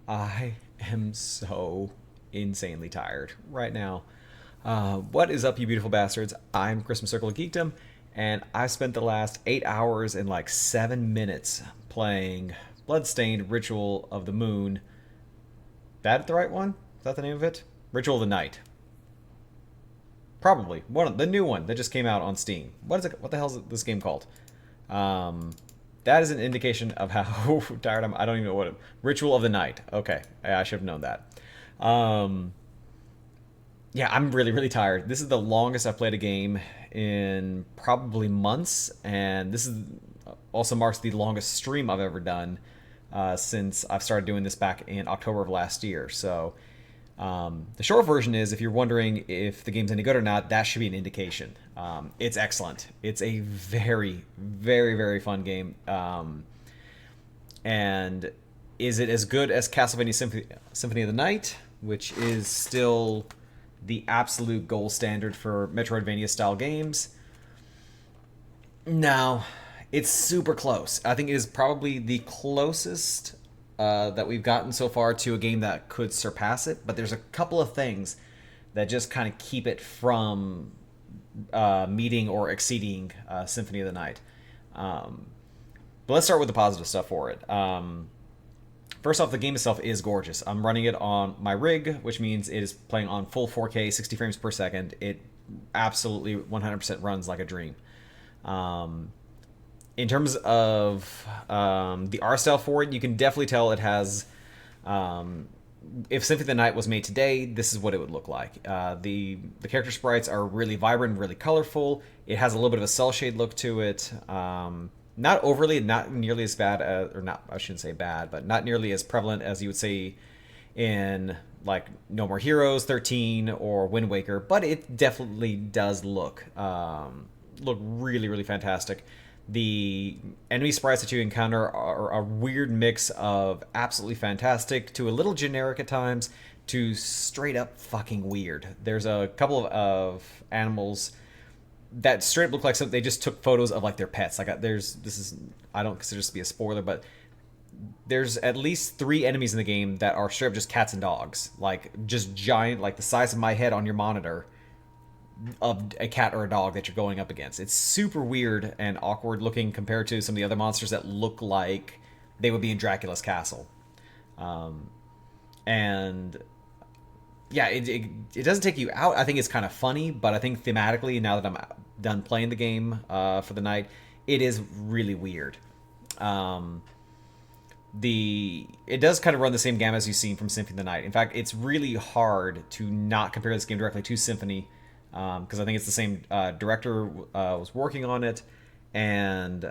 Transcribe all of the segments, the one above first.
I am so insanely tired right now. What is up, you beautiful bastards? I'm Christmas Circle of Geekdom, and I spent the last 8 hours and like 7 minutes playing Bloodstained Ritual of the Moon. That the right one? Is that the name of it? Ritual of the Night. Probably one of the new one that just came out on Steam. What is it? What the hell is this game called? Um, that is an indication of how tired I'm. I don't even know what Ritual of the Night. Okay, I should have known that. Um, yeah, I'm really tired. This is the longest I've played a game in probably months, and this is also marks the longest stream I've ever done since I've started doing this back in October of last year. So the short version is, if you're wondering if the game's any good or not, that should be an indication. It's excellent. It's a very fun game. And is it as good as Castlevania Symphony of the Night, which is still the absolute gold standard for Metroidvania style games? No, it's super close. I think it is probably the closest that we've gotten so far to a game that could surpass it. But there's a couple of things that just kind of keep it from meeting or exceeding Symphony of the Night. Um, but let's start with the positive stuff for it. First off, the game itself is gorgeous. I'm running it on my rig, which means it is playing on full 4K, 60 frames per second. It absolutely 100% runs like a dream. Um, in terms of the art style for it, you can definitely tell it has. If Symphony of the Night was made today, this is what it would look like. The character sprites are really vibrant, really colorful. It has a little bit of a cell shade look to it. Not overly, not nearly as bad as, or not, I shouldn't say bad, but not nearly as prevalent as you would see in like No More Heroes 13 or Wind Waker, but it definitely does look really fantastic. The enemy sprites that you encounter are a weird mix of absolutely fantastic to a little generic at times to straight up fucking weird. There's a couple of animals that straight up look like something they just took photos of like their pets. Like there's this is I don't consider this to be a spoiler, but there's at least three enemies in the game that are straight up just cats and dogs, like just giant, like the size of my head on your monitor, of a cat or a dog that you're going up against. It's super weird and awkward looking compared to some of the other monsters that look like they would be in Dracula's castle. Um, and yeah, it doesn't take you out. I think it's kind of funny, but I think thematically, now that I'm done playing the game for the night, it is really weird. Um, it does kind of run the same gamut as you've seen from Symphony of the Night. In fact, it's really hard to not compare this game directly to Symphony, because I think it's the same director was working on it, and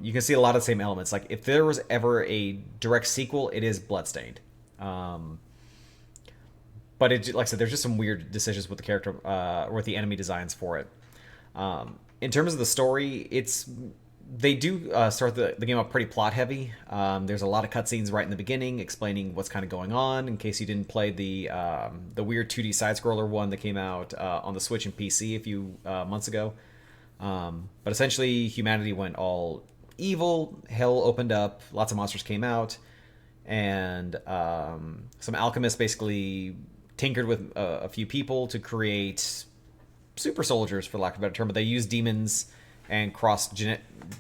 you can see a lot of the same elements. Like if there was ever a direct sequel, it is Bloodstained. But it, like I said, there's just some weird decisions with the character or with the enemy designs for it. In terms of the story, they do start the game up pretty plot heavy. There's a lot of cutscenes right in the beginning explaining what's kind of going on. In case you didn't play the weird 2D side scroller one that came out on the Switch and PC a few months ago. But essentially, humanity went all evil. Hell opened up. Lots of monsters came out, and some alchemists basically tinkered with a few people to create super soldiers, for lack of a better term. But they used demons and cross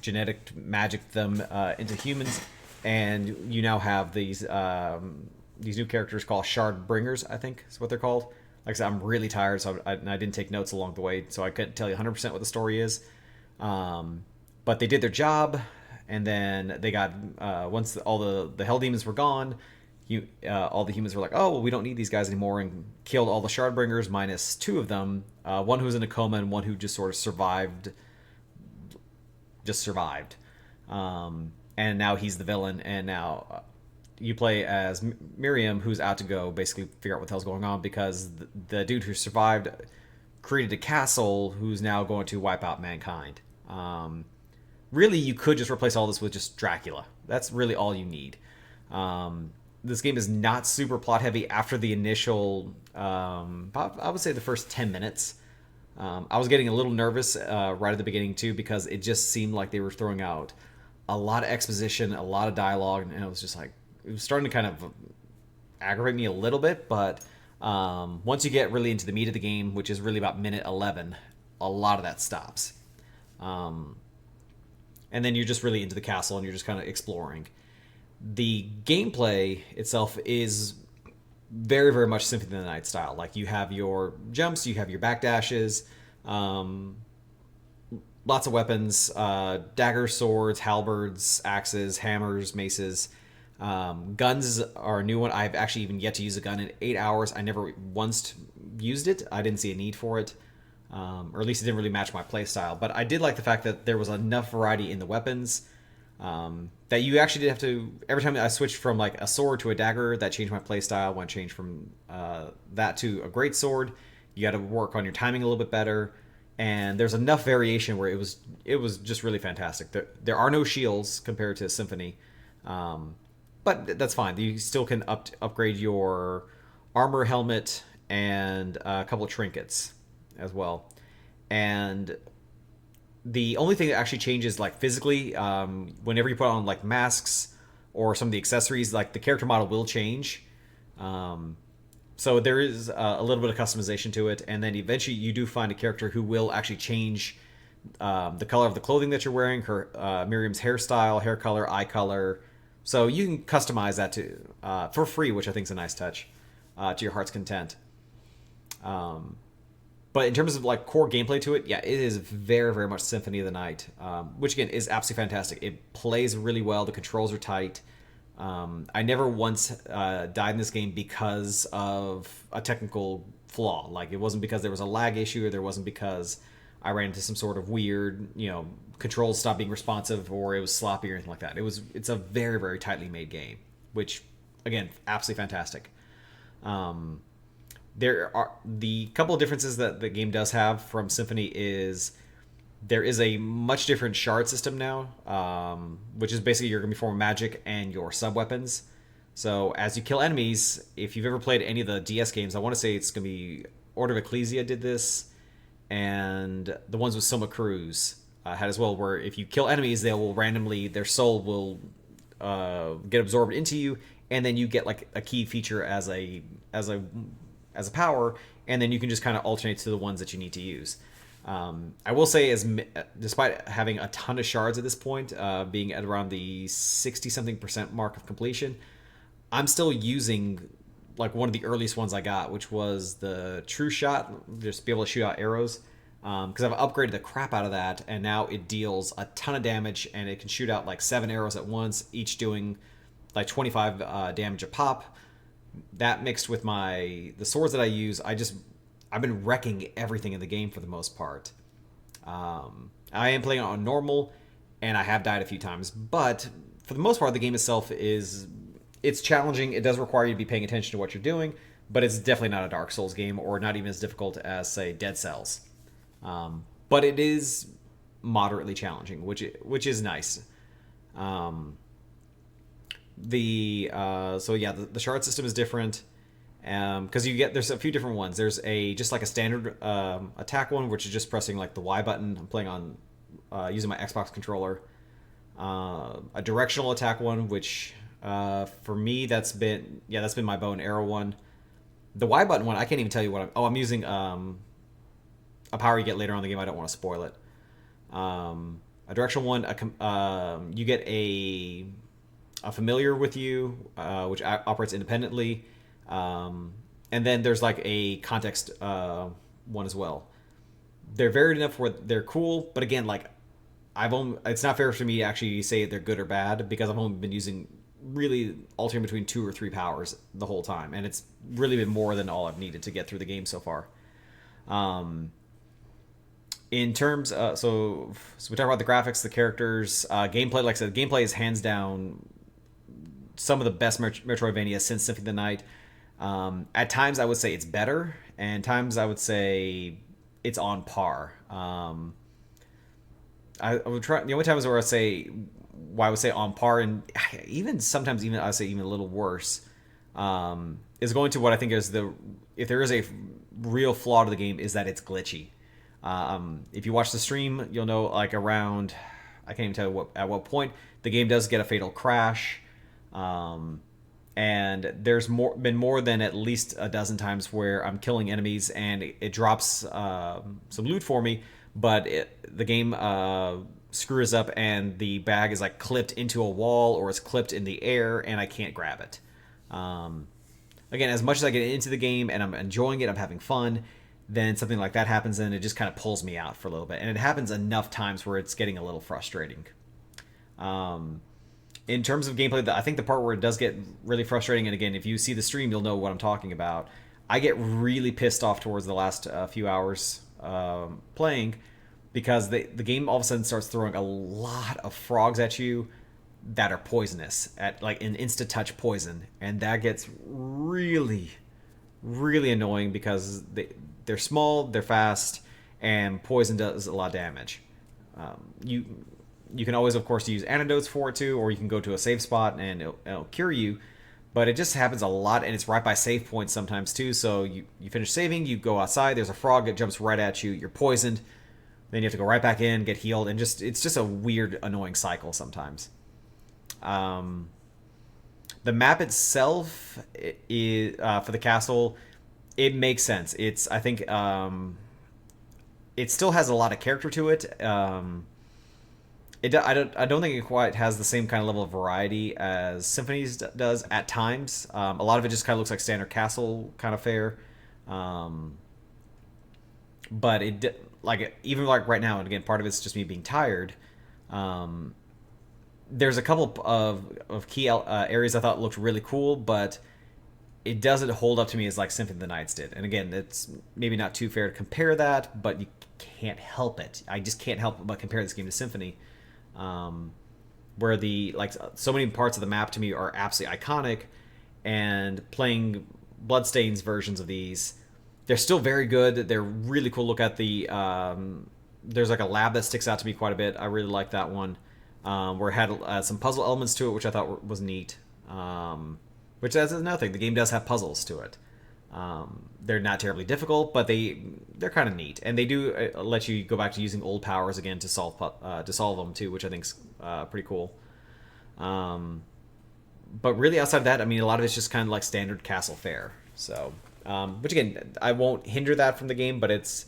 genetic magic them into humans, and you now have these new characters called Shard Bringers, I think is what they're called. Like I said, I'm really tired, so I didn't take notes along the way, so I couldn't tell you 100% what the story is. But they did their job, and then they got once all the hell demons were gone, all the humans were like, oh, well, we don't need these guys anymore, and killed all the Shardbringers minus two of them, one who was in a coma and one who just sort of survived. And now he's the villain, and now you play as Miriam, who's out to go basically figure out what the hell's going on, because the dude who survived created a castle who's now going to wipe out mankind. Really, you could just replace all this with just Dracula. That's really all you need. This game is not super plot heavy after the initial, I would say the first 10 minutes. I was getting a little nervous right at the beginning too, because it just seemed like they were throwing out a lot of exposition, a lot of dialogue, and it was just like, it was starting to kind of aggravate me a little bit, but once you get really into the meat of the game, which is really about minute 11, a lot of that stops. Um, and then you're just really into the castle and you're just kind of exploring. The gameplay itself is very, very much Symphony of the Night style. Like you have your jumps, you have your backdashes, um, lots of weapons, daggers, swords, halberds, axes, hammers, maces. Guns are a new one. I've actually even yet to use a gun in 8 hours. I never once used it. I didn't see a need for it, or at least it didn't really match my playstyle. But I did like the fact that there was enough variety in the weapons that you actually did have to. Every time I switched from like a sword to a dagger, that changed my playstyle. When I changed from that to a great sword, you got to work on your timing a little bit better. And there's enough variation where it was just really fantastic. There are no shields compared to Symphony, but that's fine. You still can upgrade your armor, helmet, and a couple of trinkets as well. And the only thing that actually changes, like physically, whenever you put on like masks or some of the accessories, like the character model will change. So there is a little bit of customization to it, and then eventually you do find a character who will actually change the color of the clothing that you're wearing, her Miriam's hairstyle, hair color, eye color. So you can customize that for free, which I think is a nice touch to your heart's content. But in terms of like core gameplay to it, yeah, it is very, very much Symphony of the Night, which again is absolutely fantastic. It plays really well. The controls are tight. I never once died in this game because of a technical flaw. Like it wasn't because there was a lag issue, or there wasn't because I ran into some sort of weird, controls stopped being responsive, or it was sloppy or anything like that. It's a very, very tightly made game, which again, absolutely fantastic. There are the couple of differences that the game does have from Symphony is there is a much different shard system now, which is basically you're going to be forming magic and your sub weapons. So as you kill enemies, if you've ever played any of the DS games, I want to say it's going to be Order of Ecclesia did this, and the ones with Soma Cruz had as well, where if you kill enemies, they will randomly, their soul will get absorbed into you, and then you get like a key feature as a power, and then you can just kind of alternate to the ones that you need to use. I will say, despite having a ton of shards at this point, being at around the 60-something% mark of completion, I'm still using like one of the earliest ones I got, which was the True Shot, just to be able to shoot out arrows. Because I've upgraded the crap out of that, and now it deals a ton of damage, and it can shoot out like 7 arrows at once, each doing like 25 damage a pop. That mixed with the swords that I use, I've been wrecking everything in the game for the most part. I am playing on normal, and I have died a few times, but for the most part, the game itself it's challenging. It does require you to be paying attention to what you're doing, but it's definitely not a Dark Souls game, or not even as difficult as, say, Dead Cells. But it is moderately challenging, which is nice. The shard system is different. Because there's a few different ones. There's just like a standard attack one, which is just pressing like the Y button. I'm playing on using my Xbox controller. A directional attack one, which for me that's been my bow and arrow one. The Y button one, I can't even tell you what I'm using a power you get later on in the game. I don't want to spoil it. A directional one, you get a familiar with you, which operates independently. And then there's like a context one as well. They're varied enough where they're cool, but again, like it's not fair for me to actually say they're good or bad, because I've only been using really alternating between 2 or 3 powers the whole time, and it's really been more than all I've needed to get through the game so far. In terms, so we talk about the graphics, the characters, gameplay. Like I said, gameplay is hands down some of the best Metroidvania since Symphony of the Night. At times I would say it's better, and times I would say it's on par. I would try. The only times where I would say on par, and even sometimes I would say even a little worse, is going to what I think is if there is a real flaw to the game, is that it's glitchy. If you watch the stream, you'll know like around, I can't even tell you at what point the game does get a fatal crash. and there's been more than at least a dozen times where I'm killing enemies and it drops some loot for me, but the game screws up and the bag is like clipped into a wall or it's clipped in the air and I can't grab it. Um, Again, as much as I get into the game and I'm enjoying it, I'm having fun, then something like that happens and it just kind of pulls me out for a little bit. And it happens enough times where it's getting a little frustrating. Um, in terms of gameplay, I think the part where it does get really frustrating, and again, if you see the stream, you'll know what I'm talking about. I get really pissed off towards the last few hours playing because the game all of a sudden starts throwing a lot of frogs at you that are poisonous at like an instant touch poison, and that gets really, really annoying because they're small, they're fast, and poison does a lot of damage. You can always, of course, use antidotes for it too, or you can go to a safe spot and it'll cure you. But it just happens a lot, and it's right by save points sometimes too. So you finish saving, you go outside, there's a frog that jumps right at you, you're poisoned, then you have to go right back in, get healed, and it's just a weird, annoying cycle sometimes. Um, the map itself is for the castle. It makes sense. I think it still has a lot of character to it. I don't think it quite has the same kind of level of variety as Symphonies does at times. A lot of it just kind of looks like standard castle kind of fare. Um, but even like right now, and again, part of it's just me being tired. Um, there's a couple of key areas I thought looked really cool, but it doesn't hold up to me as like Symphony of the Nights did. And again, it's maybe not too fair to compare that, but you can't help it. I just can't help but compare this game to Symphony, where the like so many parts of the map to me are absolutely iconic, and playing Bloodstained's versions of these, they're still very good. They're really cool. Look at the there's like a lab that sticks out to me quite a bit. I really like that one, where it had some puzzle elements to it, which I thought was neat. Which that's another thing. The game does have puzzles to it. They're not terribly difficult, but they're kind of neat, and they do let you go back to using old powers again to solve them too, which I think's pretty cool. But really, outside of that, I mean, a lot of it's just kind of like standard castle fare. So, which again, I won't hinder that from the game, but it's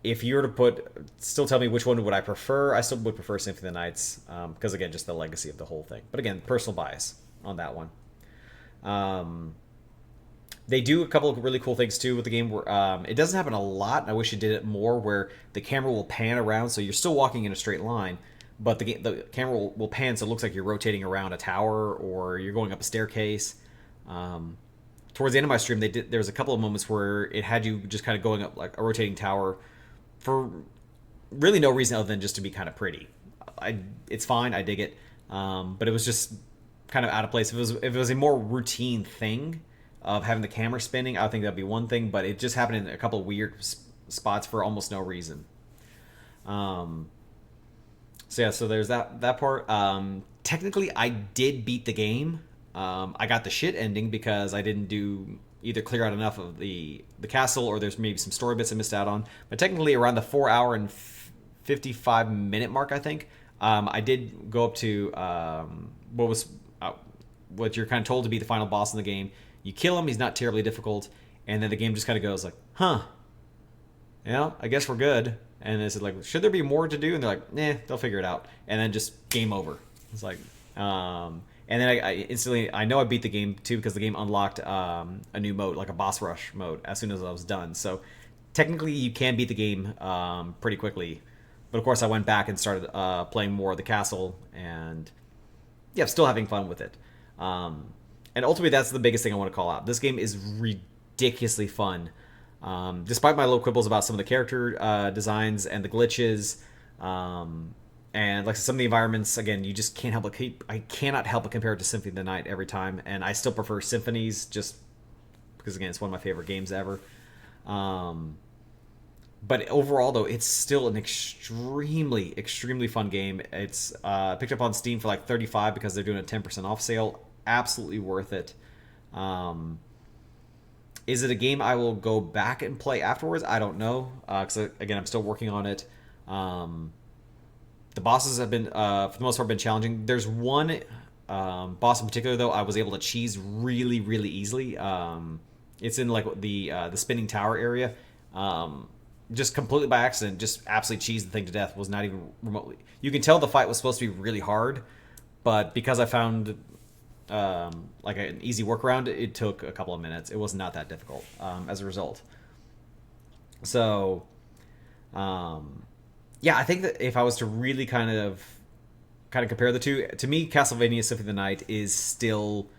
if you were to still tell me which one would I prefer, I still would prefer Symphony of the Nights because again, just the legacy of the whole thing. But again, personal bias on that one. They do a couple of really cool things too with the game where it doesn't happen a lot, and I wish it did it more, where the camera will pan around, so you're still walking in a straight line, but the camera will pan so it looks like you're rotating around a tower or you're going up a staircase. Towards the end of my stream, there was a couple of moments where it had you just kind of going up like a rotating tower for really no reason other than just to be kind of pretty. It's fine, I dig it, but it was just kind of out of place. If it was a more routine thing of having the camera spinning, I think that'd be one thing, but it just happened in a couple of weird spots for almost no reason. So there's that part. Technically, I did beat the game. I got the shit ending because I didn't do either clear out enough of the castle, or there's maybe some story bits I missed out on. But technically, around the 4 hour and 55 minute mark, I think I did go up to what you're kind of told to be the final boss in the game. You kill him, he's not terribly difficult, and then the game just kind of goes like, huh, I guess we're good. And it's like, should there be more to do? And they're like, nah, they'll figure it out. And then just game over. It's like, and then I instantly, I know I beat the game too because the game unlocked a new mode, like a boss rush mode, as soon as I was done. So technically you can beat the game pretty quickly. But of course I went back and started playing more of the castle, and yeah, still having fun with it. And ultimately, that's the biggest thing I want to call out. This game is ridiculously fun. Despite my little quibbles about some of the character designs and the glitches, and like some of the environments, again, you just can't help but I cannot help but compare it to Symphony of the Night every time, and I still prefer Symphonies just because, again, it's one of my favorite games ever. But overall, though, it's still an extremely, extremely fun game. It's picked up on Steam for like $35 because they're doing a 10% off sale. Absolutely worth it. Is it a game I will go back and play afterwards? I don't know, because again, I'm still working on it. The bosses have been, for the most part, been challenging. There's one boss in particular, though, I was able to cheese really, really easily. It's in like the spinning tower area. Just completely by accident, just absolutely cheesed the thing to death. Was not even remotely. You can tell the fight was supposed to be really hard, but because I found like an easy workaround, it took a couple of minutes. It was not that difficult as a result. So, yeah, I think that if I was to really kind of compare the two, to me, Castlevania Symphony of the Night is still,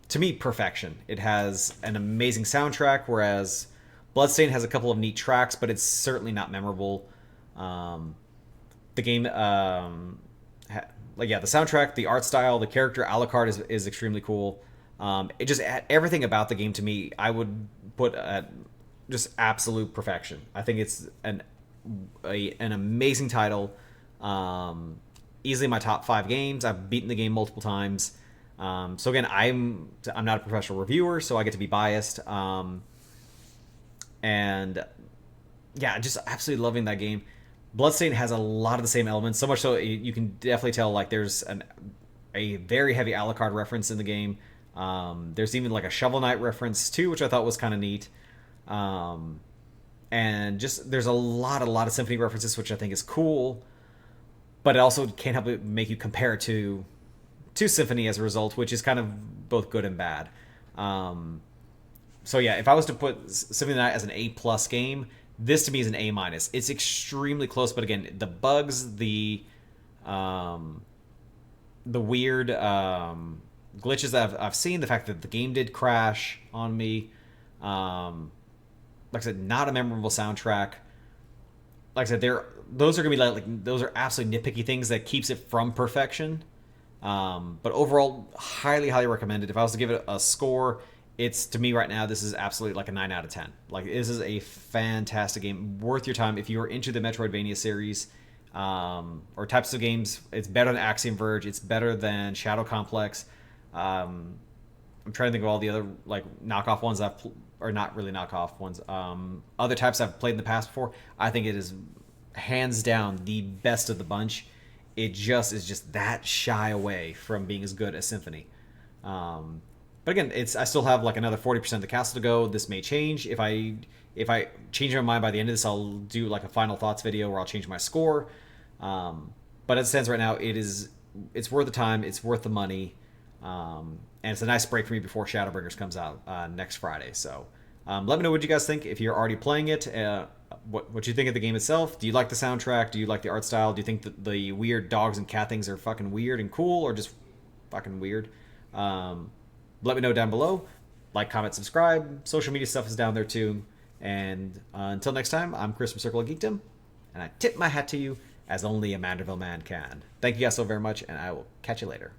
to me, perfection. It has an amazing soundtrack, whereas Bloodstained has a couple of neat tracks, but it's certainly not memorable. Um, the game, like yeah, the soundtrack, the art style, the character Alucard is extremely cool. It just everything about the game to me, I would put at just absolute perfection. I think it's an amazing title. Easily my top 5 games. I've beaten the game multiple times. So again, I'm not a professional reviewer, so I get to be biased. And yeah, just absolutely loving that game. Bloodstained has a lot of the same elements, so much so you can definitely tell like there's a very heavy Alucard reference in the game. There's even like a Shovel Knight reference too, which I thought was kind of neat. And just there's a lot of symphony references, which I think is cool. But it also can't help but make you compare it to Symphony as a result, which is kind of both good and bad. So yeah, if I was to put Symphony of the Night as an A+ game, this to me is an A-. It's extremely close, but again, the bugs, the weird glitches that I've seen, the fact that the game did crash on me, like I said, not a memorable soundtrack. Like I said, those are gonna be like those are absolutely nitpicky things that keeps it from perfection. But overall, highly recommended. If I was to give it a score, it's to me right now, this is absolutely like a 9 out of 10. Like this is a fantastic game, worth your time if you are into the Metroidvania series or types of games. It's better than Axiom Verge. It's better than Shadow Complex. I'm trying to think of all the other like knockoff ones or not really knockoff ones. Other types I've played in the past before. I think it is hands down the best of the bunch. It just is just that shy away from being as good as Symphony. But again, I still have like another 40% of the castle to go. This may change. If I change my mind by the end of this, I'll do like a final thoughts video where I'll change my score. But as it stands right now, it's worth the time. It's worth the money. And it's a nice break for me before Shadowbringers comes out next Friday. So let me know what you guys think if you're already playing it. What you think of the game itself? Do you like the soundtrack? Do you like the art style? Do you think that the weird dogs and cat things are fucking weird and cool, or just fucking weird? Let me know down below. Like, comment, subscribe. Social media stuff is down there too. And until next time, I'm Chris from Circle of Geekdom, and I tip my hat to you as only a Manderville man can. Thank you guys so very much, and I will catch you later.